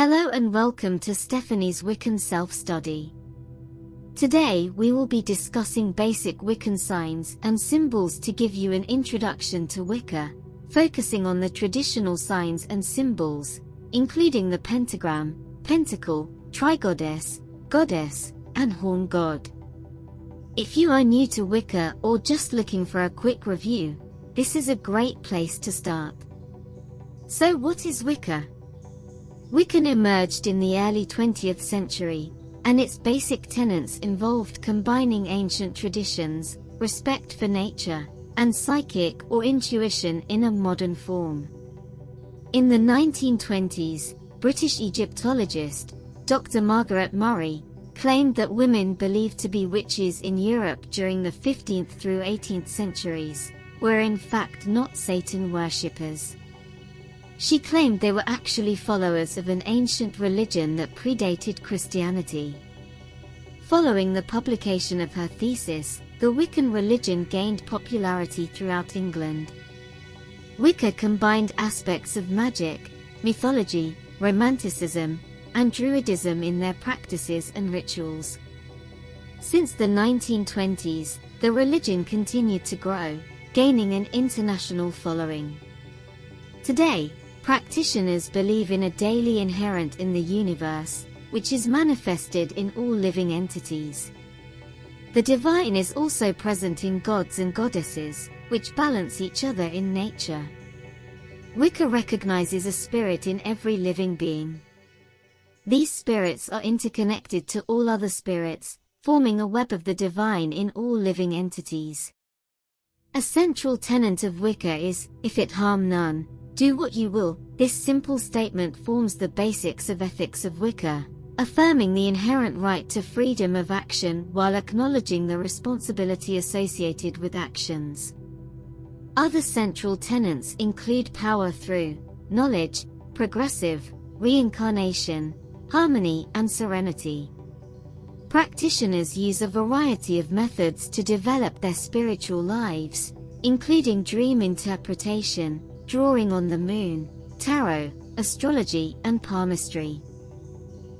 Hello and welcome to Stephanie's Wiccan Self-Study. Today we will be discussing basic Wiccan signs and symbols to give you an introduction to Wicca, focusing on the traditional signs and symbols, including the pentagram, pentacle, trigoddess, goddess, and horn god. If you are new to Wicca or just looking for a quick review, this is a great place to start. So what is Wicca? Wiccan emerged in the early 20th century, and its basic tenets involved combining ancient traditions, respect for nature, and psychic or intuition in a modern form. In the 1920s, British Egyptologist, Dr. Margaret Murray, claimed that women believed to be witches in Europe during the 15th through 18th centuries were in fact not Satan worshippers. She claimed they were actually followers of an ancient religion that predated Christianity. Following the publication of her thesis, the Wiccan religion gained popularity throughout England. Wicca combined aspects of magic, mythology, romanticism, and druidism in their practices and rituals. Since the 1920s, the religion continued to grow, gaining an international following. Today, practitioners believe in a daily inherent in the universe, which is manifested in all living entities. The divine is also present in gods and goddesses, which balance each other in nature. Wicca recognizes a spirit in every living being. These spirits are interconnected to all other spirits, forming a web of the divine in all living entities. A central tenet of Wicca is, if it harm none, do what you will. This simple statement forms the basics of ethics of Wicca, affirming the inherent right to freedom of action while acknowledging the responsibility associated with actions. Other central tenets include power through knowledge, progressive, reincarnation, harmony, and serenity. Practitioners use a variety of methods to develop their spiritual lives, including dream interpretation, drawing on the moon, tarot, astrology, and palmistry.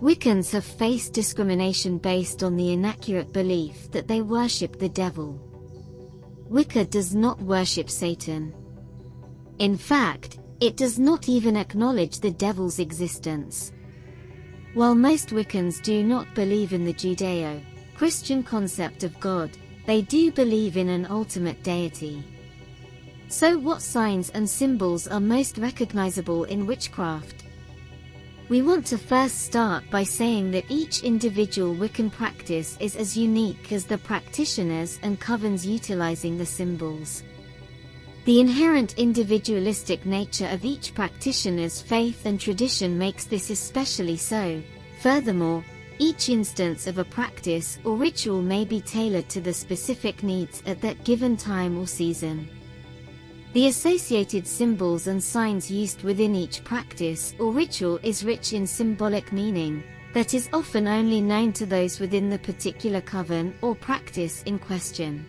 Wiccans have faced discrimination based on the inaccurate belief that they worship the devil. Wicca does not worship Satan. In fact, it does not even acknowledge the devil's existence. While most Wiccans do not believe in the Judeo-Christian concept of God, they do believe in an ultimate deity. So what signs and symbols are most recognizable in witchcraft? We want to first start by saying that each individual Wiccan practice is as unique as the practitioners and covens utilizing the symbols. The inherent individualistic nature of each practitioner's faith and tradition makes this especially so. Furthermore, each instance of a practice or ritual may be tailored to the specific needs at that given time or season. The associated symbols and signs used within each practice or ritual is rich in symbolic meaning that is often only known to those within the particular coven or practice in question.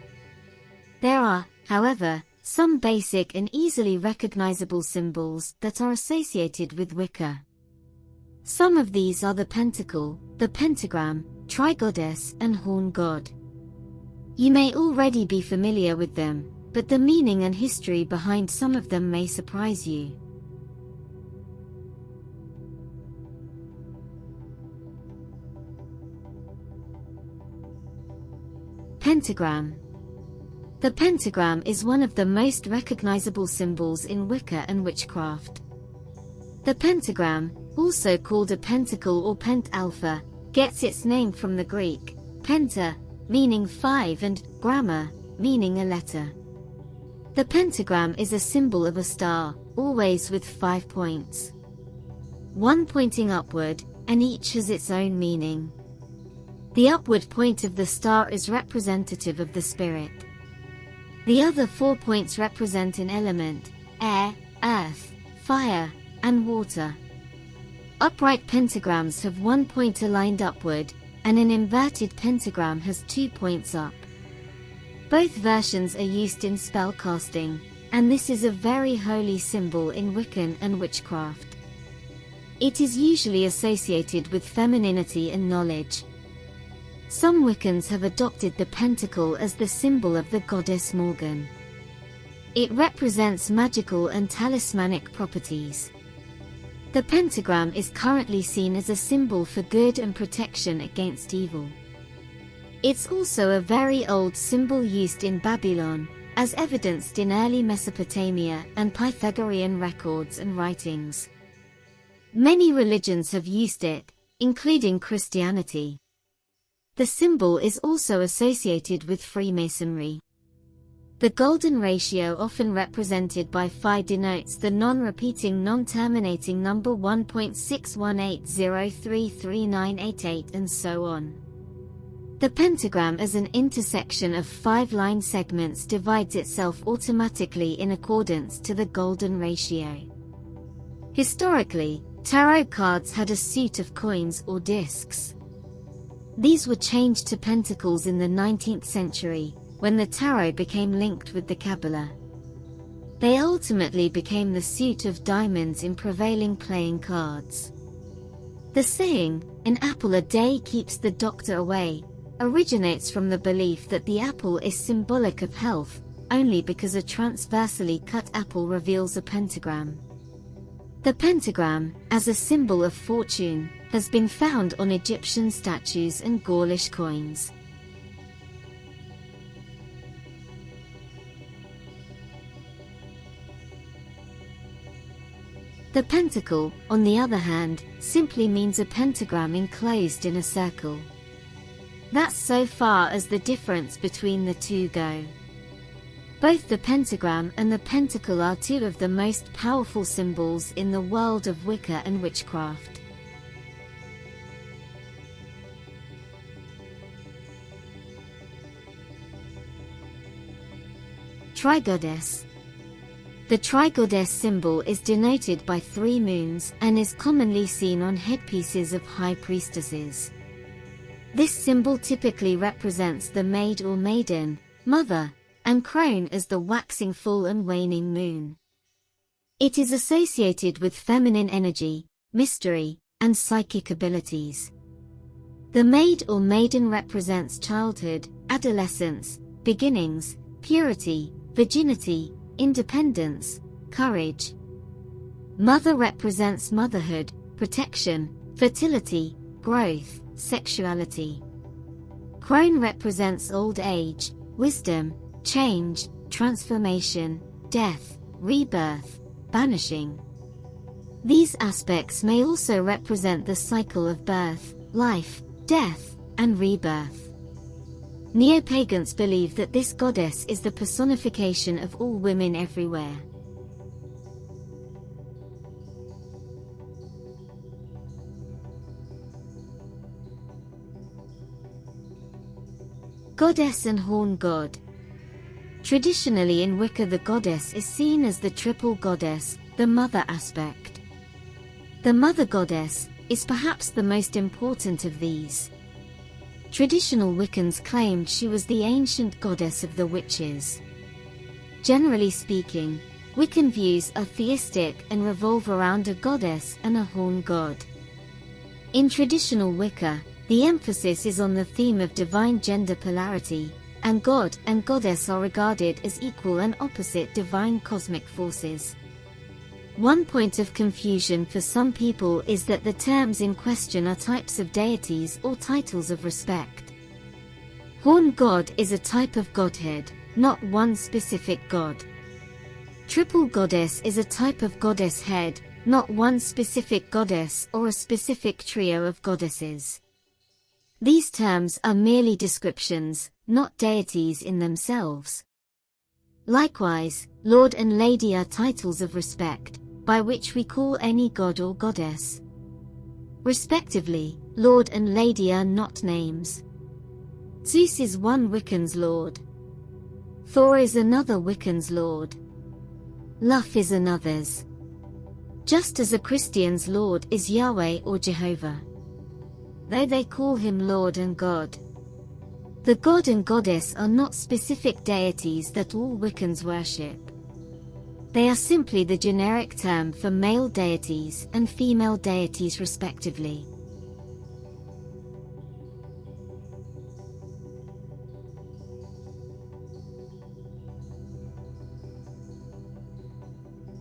There are, however, some basic and easily recognizable symbols that are associated with Wicca. Some of these are the pentacle, the pentagram, trigoddess, and horn god. You may already be familiar with them, but the meaning and history behind some of them may surprise you. Pentagram. The pentagram is one of the most recognizable symbols in Wicca and witchcraft. The pentagram, also called a pentacle or pentalpha, gets its name from the Greek penta, meaning 5, and gramma, meaning a letter. The pentagram is a symbol of a star, always with 5 points. One pointing upward, and each has its own meaning. The upward point of the star is representative of the spirit. The other 4 points represent an element: air, earth, fire, and water. Upright pentagrams have 1 point aligned upward, and an inverted pentagram has 2 points up. Both versions are used in spellcasting, and this is a very holy symbol in Wiccan and witchcraft. It is usually associated with femininity and knowledge. Some Wiccans have adopted the pentacle as the symbol of the goddess Morgan. It represents magical and talismanic properties. The pentagram is currently seen as a symbol for good and protection against evil. It's also a very old symbol used in Babylon, as evidenced in early Mesopotamia and Pythagorean records and writings. Many religions have used it, including Christianity. The symbol is also associated with Freemasonry. The golden ratio, often represented by phi, denotes the non-repeating, non-terminating number 1.618033988 and so on. The pentagram as an intersection of 5 line segments divides itself automatically in accordance to the golden ratio. Historically, tarot cards had a suit of coins or discs. These were changed to pentacles in the 19th century, when the tarot became linked with the Kabbalah. They ultimately became the suit of diamonds in prevailing playing cards. The saying, "An apple a day keeps the doctor away," originates from the belief that the apple is symbolic of health, only because a transversely cut apple reveals a pentagram. The pentagram, as a symbol of fortune, has been found on Egyptian statues and Gaulish coins. The pentacle, on the other hand, simply means a pentagram enclosed in a circle. That's so far as the difference between the two go. Both the pentagram and the pentacle are two of the most powerful symbols in the world of Wicca and witchcraft. Trigoddess. The trigoddess symbol is denoted by 3 moons and is commonly seen on headpieces of high priestesses. This symbol typically represents the maid or maiden, mother, and crone as the waxing full and waning moon. It is associated with feminine energy, mystery, and psychic abilities. The maid or maiden represents childhood, adolescence, beginnings, purity, virginity, independence, courage. Mother represents motherhood, protection, fertility, growth, sexuality. Crone represents old age, wisdom, change, transformation, death, rebirth, banishing. These aspects may also represent the cycle of birth, life, death, and rebirth. Neo-pagans believe that this goddess is the personification of all women everywhere. Goddess and horn god. Traditionally in Wicca, the goddess is seen as the triple goddess, the mother aspect. The mother goddess is perhaps the most important of these. Traditional Wiccans claimed she was the ancient goddess of the witches. Generally speaking, Wiccan views are theistic and revolve around a goddess and a horn god. In traditional Wicca, the emphasis is on the theme of divine gender polarity, and God and goddess are regarded as equal and opposite divine cosmic forces. One point of confusion for some people is that the terms in question are types of deities or titles of respect. Horn god is a type of godhead, not one specific god. Triple goddess is a type of goddess head, not one specific goddess or a specific trio of goddesses. These terms are merely descriptions, not deities in themselves. Likewise, Lord and Lady are titles of respect, by which we call any god or goddess. Respectively, Lord and Lady are not names. Zeus is one Wiccan's lord. Thor is another Wiccan's lord. Luff is another's. Just as a Christian's lord is Yahweh or Jehovah, though they call him Lord and God. The god and goddess are not specific deities that all Wiccans worship. They are simply the generic term for male deities and female deities respectively.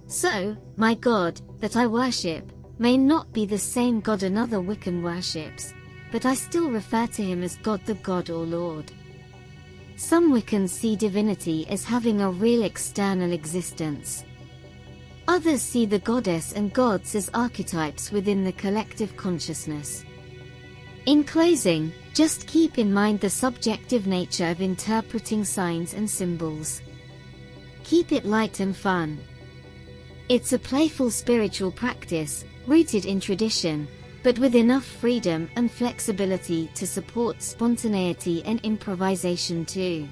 So, my God, that I worship, may not be the same God another Wiccan worships, but I still refer to him as God, the God or Lord. Some Wiccans see divinity as having a real external existence. Others see the goddess and gods as archetypes within the collective consciousness. In closing, just keep in mind the subjective nature of interpreting signs and symbols. Keep it light and fun. It's a playful spiritual practice, rooted in tradition, but with enough freedom and flexibility to support spontaneity and improvisation too.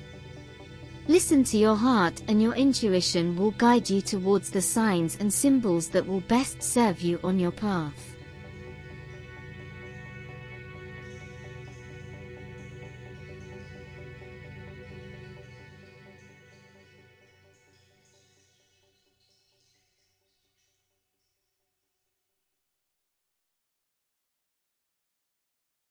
Listen to your heart, and your intuition will guide you towards the signs and symbols that will best serve you on your path.